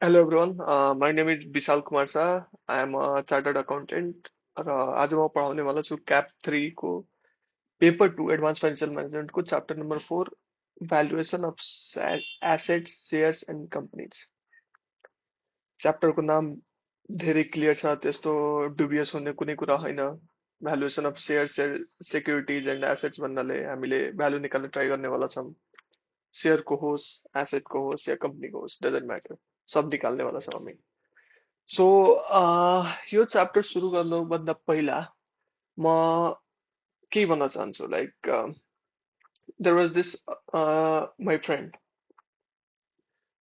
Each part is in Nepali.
Hello everyone, my name is Vishal Kumar Shah. I am a chartered accountant र आज म पढाउने वाला छु क्याप 3 को पेपर 2 एडभान्स फाइनेन्शियल म्यानेजमेन्ट को chapter number 4 valuation of assets shares and companies. च्याप्टरको नाम धेरै क्लियर छ, त्यस्तो डुबियस हुने कुनै कुरा होइन। Valuation of shares securities and assets भन्नाले हामीले भ्यालु निकाल्न ट्राई गर्नेवाला छौँ। शेयरको होस्, एसेटको होस् या कम्पनीको होस्, डजन्ट म्याटर, सब निकाल्नेवाला छौँ हामी। सो यो च्याप्टर सुरु गर्नुभन्दा पहिला म के भन्न चाहन्छु, like there was this my friend,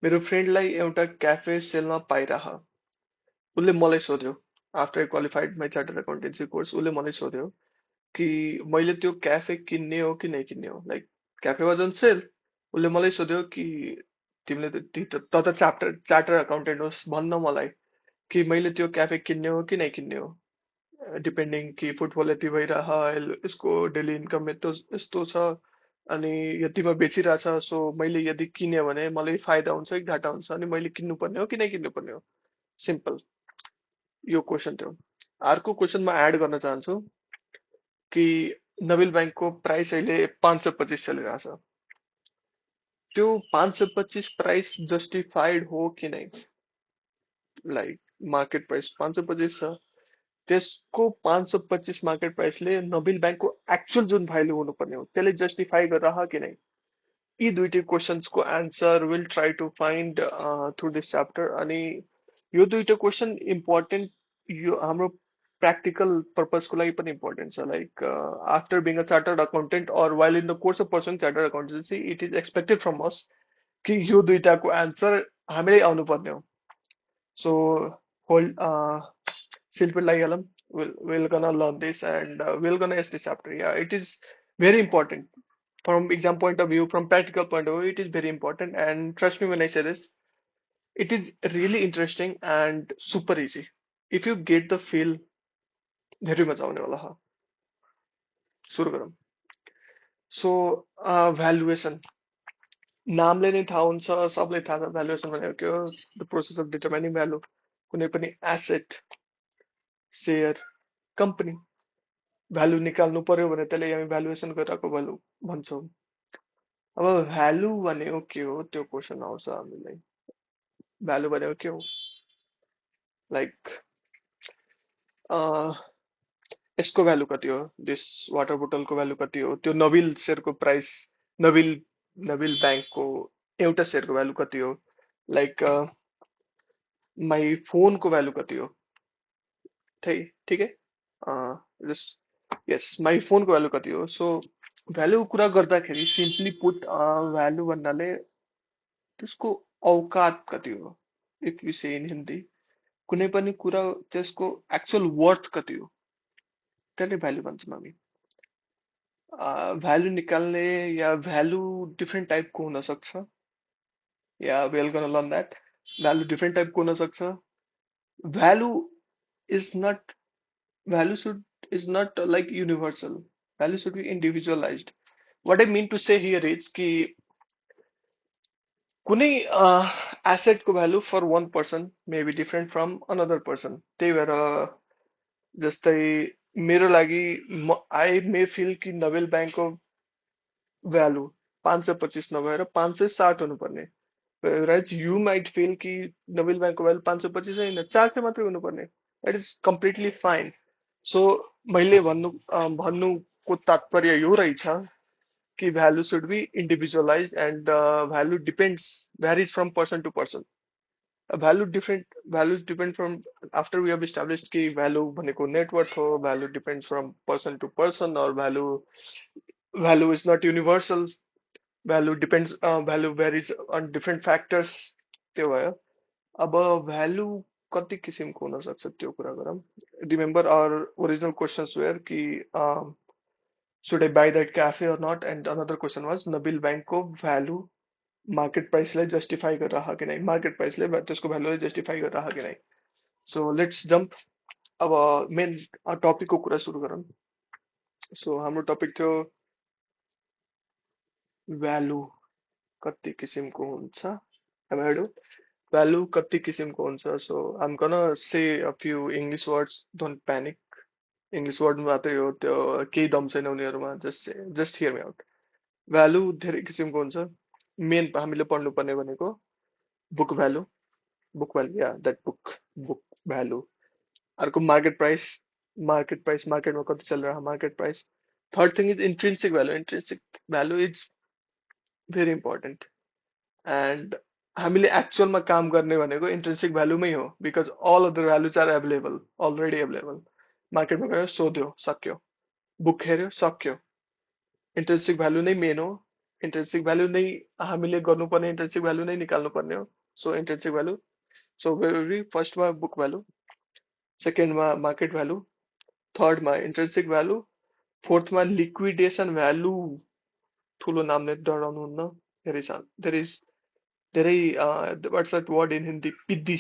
मेरो फ्रेन्डलाई एउटा क्याफे सेलमा पाइरह। उसले मलाई सोध्यो, after qualified my chartered accountancy course, उसले मलाई सोध्यो कि मैले त्यो क्याफे किन्ने हो कि नै किन्ने हो। Like cafe was on sale. उसले मलाई सोध्यो कि तिमीले त चार्टर चार्टर एकाउन्टेन्ट होस्, भन्न मलाई कि मैले त्यो क्याफे किन्ने हो कि नै किन्ने हो। डिपेन्डिङ कि फुटफल यति भइरह, यसको डेली इन्कम यस्तो यस्तो छ अनि यतिमा बेचिरहेछ, सो मैले यदि किन्यो भने मलाई फाइदा हुन्छ कि घाटा हुन्छ, अनि मैले किन्नुपर्ने हो कि नै किन्नुपर्ने हो। सिम्पल, यो क्वेसन थियो। अर्को क्वेसन म एड गर्न चाहन्छु कि नबिल ब्याङ्कको प्राइस अहिले 525 चलिरहेछ। त्यो 525 प्राइस जस्टिफाइड हो कि नै? लाइक मार्केट प्राइस 525 छ, त्यसको 525 मार्केट प्राइसले नबिल ब्याङ्कको एक्चुअल जुन भ्यालु हुनुपर्ने हो त्यसले जस्टिफाई गरेर कि नै? यी दुईटै क्वेसन्सको answer will try to find through this chapter. अनि यो दुईटै क्वेसन इम्पोर्टेन्ट, यो हाम्रो प्र्याक्टिकल पर्पजको लागि पनि इम्पोर्टेन्ट छ। Like after being a chartered accountant or while in the course of pursuing chartered accountancy, it is expected from us कि यो दुईटाको एन्सर हामीलाई आउनुपर्ने हो। So hold, Silpit Laigalam, we're gonna learn this and we're gonna use this chapter. Yeah, it is very important from exam point of view, from practical point of view. It is very important, and trust me when I say this, it is really interesting and super easy. If you get the feel, धेरै मजा आउने वाला छ। सुरु गरौँ। सो भ्यालुएसन नामले नै थाहा हुन्छ, सबलाई थाहा छ भ्यालुएसन भनेको के हो। The process of determining value, कुनै पनि एसेट, शेयर, कम्पनी भ्यालु निकाल्नु पर्यो भने त्यसलाई हामी भ्यालुएसन गरिरहेको भ्यालु भन्छौँ। अब भ्यालु भनेको के हो, त्यो क्वेसन आउँछ हामीलाई। भ्यालु भनेको के हो? लाइक यसको भ्यालु कति हो, दिस वाटर बोतलको भ्यालु कति हो, त्यो नबिल सेयरको प्राइस, नबिल नबिल ब्याङ्कको एउटा सेयरको भ्यालु कति हो, लाइक माई फोनको भ्यालु कति हो। ठिक है, यस, माई फोनको भ्यालु कति हो। सो भ्यालु कुरा गर्दाखेरि सिम्पली पुट, भ्यालु भन्नाले त्यसको औकात कति हो। If you say in Hindi, कुनै पनि कुरा त्यसको एक्चुअल वर्थ कति हो, त्यसले भ्यालु भन्छौँ हामी। भ्यालु निकाल्ने या भ्यालु डिफ्रेन्ट टाइपको हुन सक्छ, या we are gonna learn that. Value different टाइपको हुन सक्छ। Value is not, value should is not like universal, value should be individualised. What I mean to say here is कि कुनै एसेटको value for one person may be different from another person. त्यही भएर जस्तै मेरो लागि आई मे फिल कि नोबेल ब्याङ्कको भ्यालु 525 नभएर 560 हुनुपर्ने, राइट। यु माइट फिल कि नोबेल ब्याङ्कको भ्यालु 525 होइन, 400 मात्रै हुनुपर्ने। That is completely fine. So मैले भन्नुको तात्पर्य यो रहेछ कि value should be individualize and value depends, varies from person to person. values depend from, after we have established कि value भनेको net worth हो, value depends from person to person, or value is not universal, value depends, value varies on different factors। त्यो भयो। अब value कति किसिमको हुन सक्छ त्यो कुरा गरौँ। Remember our original questions where कि should I buy that cafe or not, and another question was Nabil ब्याङ्कको भ्यालु मार्केट प्राइसलाई जस्टिफाई गरिरह कि नै, मार्केट प्राइसले त्यसको भ्यालुलाई जस्टिफाई गरिरह कि नै। सो लेट्स जम्प, अब मेन टपिकको कुरा सुरु गरौँ। सो हाम्रो टपिक थियो भ्यालु कति किसिमको हुन्छ। भ्यालु कति किसिमको हुन्छ? सो आइम गonna say a few English words, don't panic. English word मात्रै हो, त्यो केही दम छैन उनीहरूमा, just hear me out. Value धेरै किसिमको हुन्छ। मेन हामीले पढ्नुपर्ने भनेको बुक भ्यालु, या द्याट बुक भ्यालु। अर्को मार्केट प्राइस, मार्केटमा कति चल रहा है, market price. Third thing is intrinsic value. Intrinsic value is very important. And हामीले एक्चुअलमा काम गर्ने भनेको इन्ट्रिन्सिक भ्यालुमै हो, because all of the values are available, already available. मार्केटमा गयो, सोध्यो, सक्यो। बुक हेऱ्यो, सक्यो। इन्ट्रिन्सिक भ्यालु नै मेन हो। इन्ट्रिन्सिक भ्यालु नै हामीले गर्नुपर्ने, इन्ट्रिन्सिक भ्यालु नै निकाल्नु पर्ने हो। So intrinsic value, so very फर्स्टमा बुक भ्यालु, सेकेन्डमा मार्केट भ्यालु, थर्डमा इन्ट्रिन्सिक भ्यालु, फोर्थमा लिक्विडेसन भ्यालु। ठुलो नामले डराउनुहुन्न, धेरै धेरै धेरै what's that word in Hindi, पिद्दी,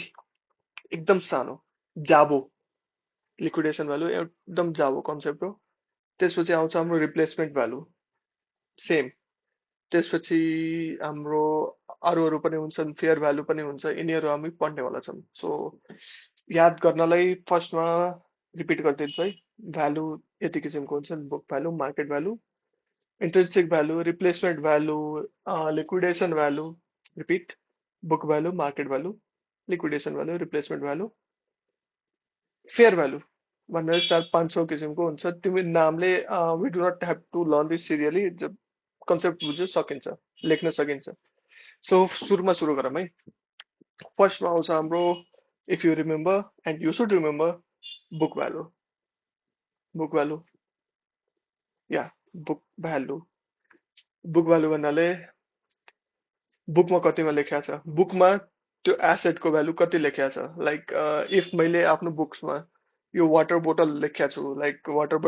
एकदम सानो, जाबो। लिक्विडेसन भ्यालु एकदम जाबो कन्सेप्ट हो। त्यसपछि आउँछ हाम्रो रिप्लेसमेन्ट भ्यालु, सेम। त्यसपछि हाम्रो अरू अरू पनि हुन्छन्, फेयर भ्यालु पनि हुन्छ, यिनीहरू हामी पढ्नेवाला छौँ। सो याद गर्नलाई फर्स्टमा रिपिट गरिदिन्छु है। भ्यालु यति किसिमको हुन्छन्: book value, market value, intrinsic value, replacement value, liquidation value. Repeat: book value, market value, liquidation value, replacement value, fair value भनेर 400-500 किसिमको हुन्छ। तिमी नामले we do not have to learn this seriously, concept बुझ्नु सकिन्छ, लेख्न सकिन्छ। सो सुरुमा सुरु गरौँ है। फर्स्टमा आउँछ हाम्रो, if you remember and you should remember, book value. Book value, yeah book value. Book value भन्नाले बुकमा कतिमा लेखिया छ, बुकमा त्यो एसेटको भ्यालु कति लेखिया छ। लाइक इफ मैले आफ्नो बुक्समा यो वाटर बोतल लेख्या छु, लाइक वाटर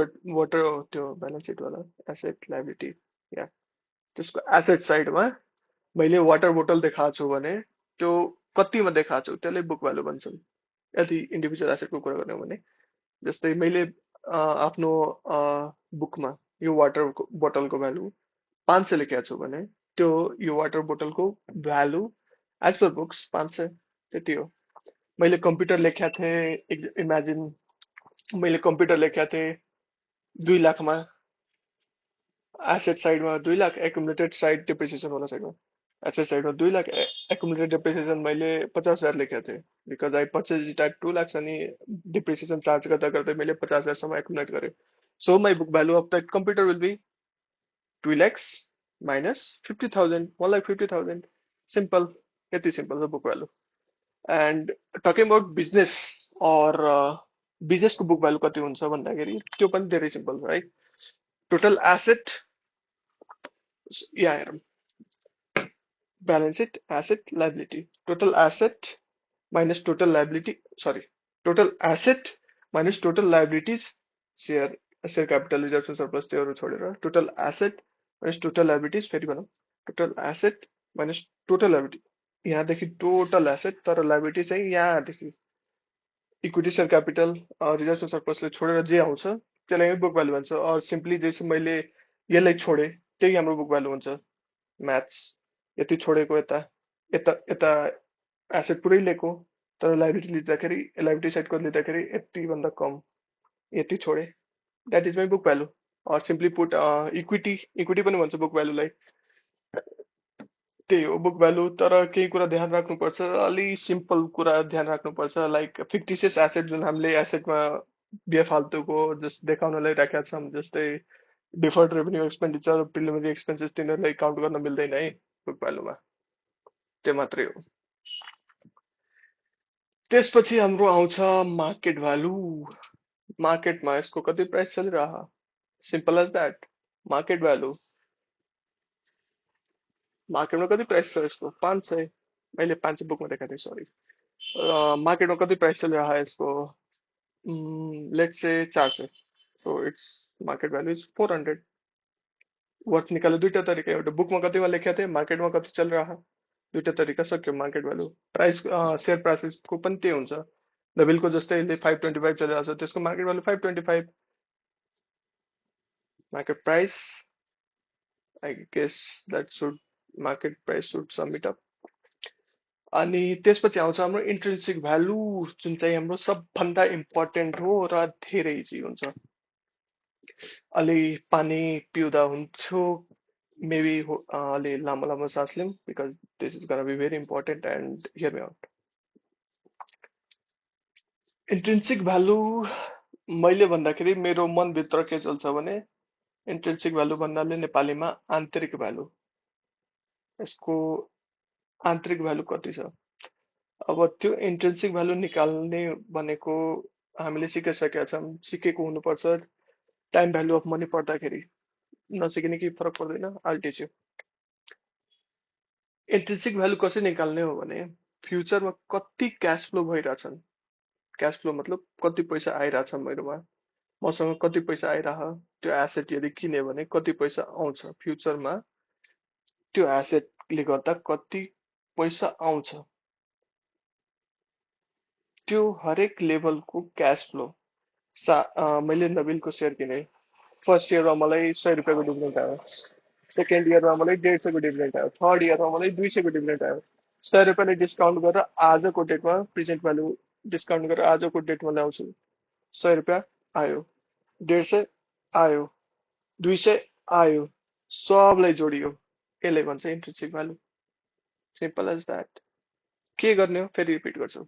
त्यो ब्यालेन्स सिट वाला एसेट लायबिलिटी, या त्यसको एसेट साइडमा मैले वाटर बोतल देखाएको छु भने त्यो कतिमा देखाएको छु त्यसलाई बुक भ्यालु भन्छन्। यदि इन्डिभिजुअल एसेटको कुरा गर्ने हो भने, जस्तै मैले आफ्नो बुकमा यो वाटर बोतलको भ्यालु 500 लेखेको छु भने त्यो यो वाटर बोतलको भ्यालु एज पर बुक्स 500, त्यति हो। मैले कम्प्युटर लेखेको थिएँ, इमेजिन मैले कम्प्युटर लेखेको थिएँ 2 लाखमा, एसेट साइडमा 2 लाख, एकुमुलेटेड साइड डिप्रिसिएसन वाला साइडमा एसेट साइडमा 2 लाख, एकुमुलेटेड डिप्रिसिएसन मैले 50,000 लेखेको थिएँ, because I purchase it at 2 lakh, अनि डिप्रिसिएसन चार्ज गर्दा गर्दै मैले 50,000सम्म एकुमुलेट गरेँ। So my book value of the computer will be 2 lakhs minus 50,000, 1,50,000. Simple, यति simple छ book value. And talking about business or business को book value कति हुन्छ भन्दाखेरि त्यो पनि धेरै simple छ है। Total asset, यहाँ हेरौँ, balance sheet, asset, liability. Total asset minus total liability, sorry, total asset minus total liabilities, share capital, reserves and surplus त्योहरू छोडेर total asset minus total liabilities, फेरि भनौँ, total asset minus total liability, यहाँदेखि total asset तर liability चाहिँ यहाँदेखि इक्विटी शेयर क्यापिटल रिजर्भ सर्प्लसले छोडेर जे आउँछ त्यसलाई बुक भ्यालु भन्छ। और सिम्पली जैसे मैले यसलाई छोडे त्यही हाम्रो बुक भ्यालु हुन्छ। म्याथ्स, यति छोडेको यता यता यता एसेट पुरै लिएको तर लाइबिलिटी लिँदाखेरि, लाइबिलिटी साइडको लिँदाखेरि यति भन्दा कम, यति छोडे, that is my book value. और सिम्पली पुट इक्विटी, इक्विटी पनि भन्छ बुक भ्यालुलाई, त्यही हो बुक भ्यालु। तर केही कुरा ध्यान राख्नुपर्छ, अलि सिम्पल कुरा ध्यान राख्नुपर्छ, लाइक फिक्टिसियस एसेट जुन हामीले एसेटमा बेफाल्तुको जस्ट देखाउनलाई राखेका छौँ, जस्तै deferred revenue expenditure, preliminary expenses, तिनीहरूलाई काउन्ट गर्न मिल्दैन है बुक भ्यालुमा, त्यो मात्रै हो। त्यसपछि हाम्रो आउँछ मार्केट भ्यालु। मार्केटमा यसको कति प्राइस चलिरह, simple as that, market value. मार्केटमा कति प्राइस छ यसको, 500, मैले 500 बुकमा देखाएको थिएँ, सरी। मार्केटमा कति प्राइस चलिरह यसको, let's say 400, so its market value is 400। Worth निकाल्नु दुईटा तरिका, एउटा बुकमा कतिमा लेखेको थिएँ, मार्केटमा कति चलिरह, दुईटा तरिका सक्यो। मार्केट भ्यालु प्राइस, सेयर प्राइसेसको पनि त्यही हुन्छ। नबिलको जस्तै 525 चलिरहेको छ, त्यसको market value 525। Market price, I guess that should, market price should sum it up. अनि त्यसपछि आउँछ हाम्रो इन्ट्रिन्सिक भ्यालु, जुन चाहिँ हाम्रो सबभन्दा इम्पोर्टेन्ट हो र धेरै इजी हुन्छ। अलि पानी पिउँदा हुन्थ्यो, मेबी अलि लामो लामो सास लिउँ, because this is gonna be very important and hear me out. Intrinsic value मैले भन्दाखेरि मेरो मनभित्र के चल्छ भने, इन्ट्रिन्सिक भ्यालु भन्नाले नेपालीमा आन्तरिक भ्यालु। यसको आन्तरिक भ्यालु कति छ, अब त्यो इन्ट्रिन्सिक भ्यालु निकाल्ने भनेको हामीले सिकिसकेका छौँ, सिकेको हुनुपर्छ। टाइम भ्यालु अफ मनी पढ्दाखेरि नसिकिने केही फरक पर्दैन। आइल टिच यु। इन्ट्रिन्सिक भ्यालु कसरी निकाल्ने हो भने, फ्युचरमा कति क्यास फ्लो भइरहेछन्, क्यास फ्लो मतलब कति पैसा आइरहेछ मेरोमा, मसँग कति पैसा आइरह, त्यो एसेट यदि किन्यो भने कति पैसा आउँछ फ्युचरमा, त्यो एसेटले गर्दा कति पैसा आउँछ, त्यो हरेक लेभलको क्यास फ्लो। मैले नबिलको सेयर किने, फर्स्ट इयरमा मलाई 100 रुपियाँको डिभिडेन्ड आयो, सेकेन्ड इयरमा मलाई 150 को डिभिडेन्ड आयो, थर्ड इयरमा मलाई 200 को डिभिडेन्ड आयो। 100 रुपियाँले डिस्काउन्ट गरेर आजको डेटमा प्रेजेन्ट भ्यालु डिस्काउन्ट गरेर आजको डेटमा ल्याउँछु, 100 रुपियाँ आयो, 150 आयो, 200 आयो, सबलाई जोडियो, यसलाई भन्छ intrinsic value. Simple as that. के गर्ने हो फेरि रिपिट गर्छु।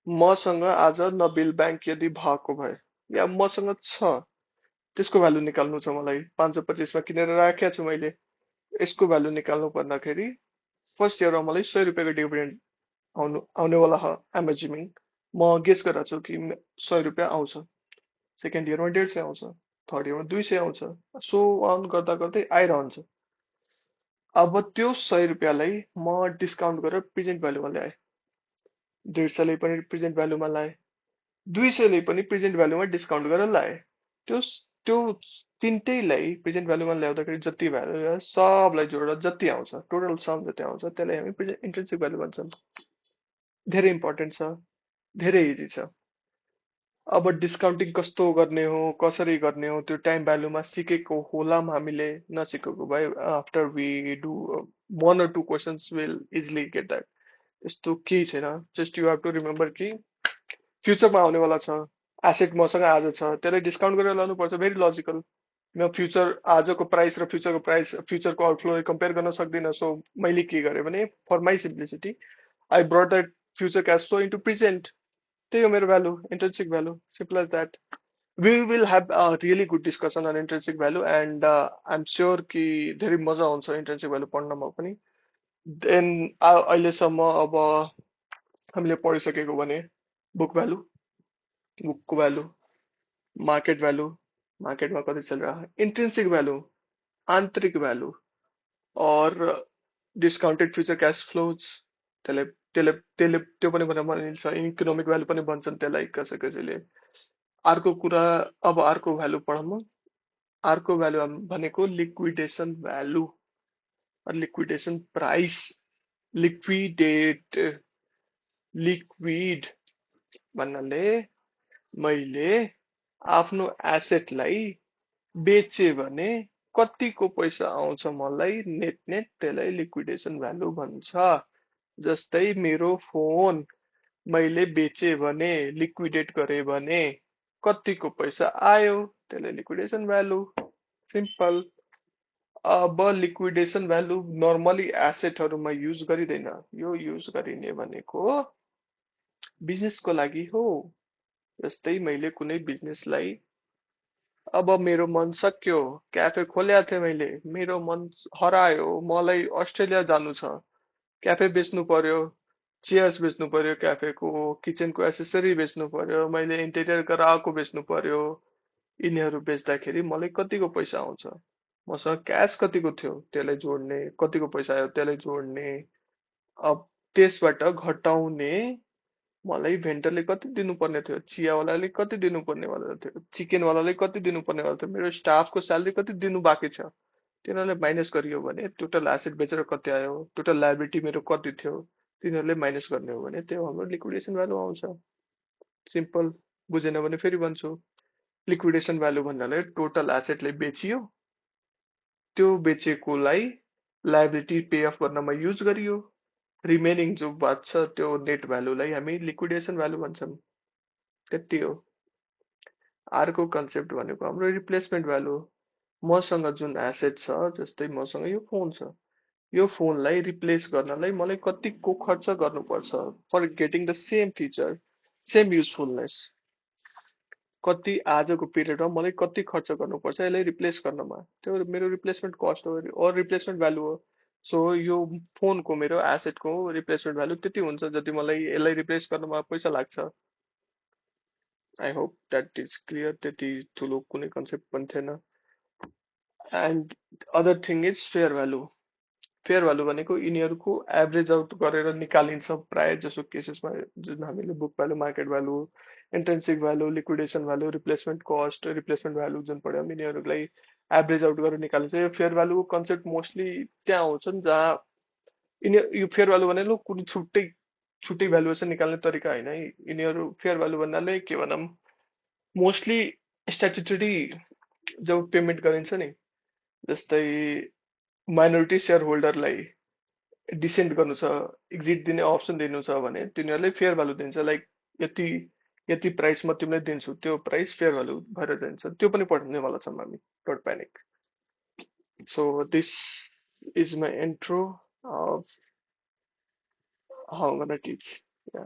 मसँग आज नबिल ब्याङ्क यदि भएको भए, या मसँग छ, त्यसको भ्यालु निकाल्नु छ मलाई, 525 मा किनेर राखेको छु मैले, यसको भ्यालु निकाल्नु पर्दाखेरि फर्स्ट इयरमा मलाई 100 रुपियाँको डिभिडेन्ड आउनेवाला हो, आइएम एज्युमिङ, म गेस गरेर छु कि 100 रुपियाँ आउँछ, सेकेन्ड इयरमा 150 आउँछ, थर्ड इयरमा 200 आउँछ, सो अन गर्दा गर्दै आइरहन्छ। अब त्यो 100 रुपियाँलाई म डिस्काउन्ट गरेर प्रेजेन्ट भ्यालुमा ल्याएँ, 150ले पनि प्रेजेन्ट भ्यालुमा लाएँ, 200ले पनि प्रेजेन्ट भ्यालुमा डिस्काउन्ट गरेर लाएँ। त्यो त्यो तिनटैलाई प्रेजेन्ट भ्यालुमा ल्याउँदाखेरि जति भ्यालु सबलाई जोडेर जति आउँछ, टोटल सम जति आउँछ, त्यसलाई हामी इन्ट्रिन्सिक भ्यालु भन्छौँ। धेरै इम्पोर्टेन्ट छ, धेरै इजी छ। अब डिस्काउन्टिङ कस्तो गर्ने हो, कसरी गर्ने हो, त्यो टाइम भ्यालुमा सिकेको होला हामीले, नसिकेको भए after we do 1 or 2 questions will easily get that. त्यस्तो केही छैन, just you have to remember कि फ्युचरमा आउनेवाला छ, एसेट मसँग आज छ, त्यसलाई डिस्काउन्ट गरेर लानुपर्छ, भेरी लजिकल। म फ्युचर आजको प्राइस र फ्युचरको प्राइस, फ्युचरको आउटफ्लो कम्पेयर गर्न सक्दिनँ, सो मैले के गरेँ भने, for my simplicity I brought that future cash flow into present, त्यही हो मेरो value, intrinsic value, simple as that. We will have a really good discussion on intrinsic value and I'm sure कि धेरै मजा आउँछ intrinsic value पढ्नमा पनि। Then अहिलेसम्म अब हामीले पढिसकेको भने बुक भ्यालु, बुकको भ्यालु, मार्केट भ्यालु, मार्केटमा कति चल रहा है, इंट्रिंसिक भ्यालु, आन्तरिक भ्यालु, और डिस्काउन्टेड फ्युचर क्याश फ्लोज, त्यसलाई त्यसले त्यसले त्यो पनि भनिन्छ, इकोनोमिक भ्यालु पनि भन्छन् त्यसलाई कसै कसैले। अर्को कुरा, अब अर्को भ्यालु पढौँ। अर्को भ्यालु भनेको liquidation value, liquidation price, liquidate, liquid भन्नाले मैले आफ्नो एसेटलाई बेचे भने कतिको पैसा आउँछ मलाई नेट नेट, त्यसलाई लिक्विडेसन भ्यालु भन्छ। जस्तै मेरो फोन मैले बेचे भने, लिक्विडेट गरे भने कतिको पैसा आयो, त्यसलाई लिक्विडेसन भ्यालु, सिम्पल। अब लिक्विडेसन भ्यालु नर्मली एसेटहरुमा युज गरिँदैन, यो युज गरिने भनेको बिजनेसको लागि हो। जस्तै मैले कुनै बिजनेसलाई, अब मेरो मन सक्यो, क्याफे खोलेको थिएँ मैले, मेरो मन हरायो, मलाई अस्ट्रेलिया जानु छ, क्याफे बेच्नु पर्यो, चेयर्स बेच्नु पर्यो, क्याफेको किचनको एसेसरी बेच्नु पर्यो, मैले इन्टेरियर गराएको बेच्नु पर्यो, यिनीहरू बेच्दाखेरि मलाई कतिको पैसा आउँछ, मसँग क्यास कतिको थियो त्यसलाई जोड्ने, कतिको पैसा आयो त्यसलाई जोड्ने, अब त्यसबाट घटाउने मलाई भेन्डरले कति दिनुपर्ने थियो, चियावालाले कति दिनुपर्ने वाला थियो, चिकनवालाले कति दिनुपर्ने वाला थियो, मेरो स्टाफको स्यालेरी कति दिनु बाँकी छ, तिनीहरूले माइनस गरियो भने टोटल एसेट बेचेर कति आयो, टोटल लायबिलिटी मेरो कति थियो, तिनीहरूले माइनस गर्ने हो भने त्यो हाम्रो लिक्विडेसन भ्यालु आउँछ। सिम्पल। बुझेन भने फेरि भन्छु, लिक्विडेसन भ्यालु भन्नाले टोटल एसेटलाई बेचियो, त्यो बेचेकोलाई लायबिलिटी पे अफ गर्नमा युज गरियो, रिमेनिङ जो बाँच्छ त्यो नेट भ्यालुलाई हामी लिक्विडेसन भ्यालु भन्छौँ। त्यति हो। अर्को कन्सेप्ट भनेको हाम्रो रिप्लेसमेन्ट भ्यालु हो। मसँग जुन एसेट छ, जस्तै मसँग यो फोन छ, यो फोनलाई रिप्लेस गर्नलाई मलाई कतिको खर्च गर्नुपर्छ for getting the same feature, same usefulness. कति आजको पिरियडमा मलाई कति खर्च गर्नुपर्छ यसलाई रिप्लेस गर्नमा, त्यो मेरो रिप्लेसमेन्ट कस्ट हो और रिप्लेसमेन्ट भ्यालु हो। सो यो फोनको मेरो एसेटको रिप्लेसमेन्ट भ्यालु त्यति हुन्छ जति मलाई यसलाई रिप्लेस गर्नमा पैसा लाग्छ। I hope that is clear. त्यति ठुलो कुनै कन्सेप्ट पनि थिएन। And other thing is fair value. Fair value भनेको यिनीहरूको एभरेज आउट गरेर निकालिन्छ प्राय जसो केसेसमा, जुन हामीले book value, market value, intrinsic value, liquidation value, replacement cost, replacement value जुन पढ्यौँ, यिनीहरूलाई एभरेज आउट गरेर निकालिन्छ। यो फेयर भ्यालुको कन्सेप्ट मोस्टली त्यहाँ आउँछन् जहाँ यो फेयर भ्यालु भनेको कुनै छुट्टै छुट्टै भ्यालुएसन निकाल्ने तरिका होइन है। यिनीहरू फेयर भ्यालु भन्नाले के भनौँ, मोस्टली स्ट्याट्युटरी जब पेमेन्ट गरिन्छ नि, जस्तै माइनोरिटी सेयर होल्डरलाई डिसेन्ड गर्नु छ, एक्जिट दिने अप्सन दिनु छ भने तिनीहरूले फेयर भ्यालु दिन्छ। लाइक यति यति प्राइस म तिमीलाई दिन्छु, त्यो प्राइस फेयर भ्यालु भएर जान्छ। त्यो पनि पढ्नेवाला छौँ हामी, don't panic. So this is my intro of how I'm gonna teach. Yeah.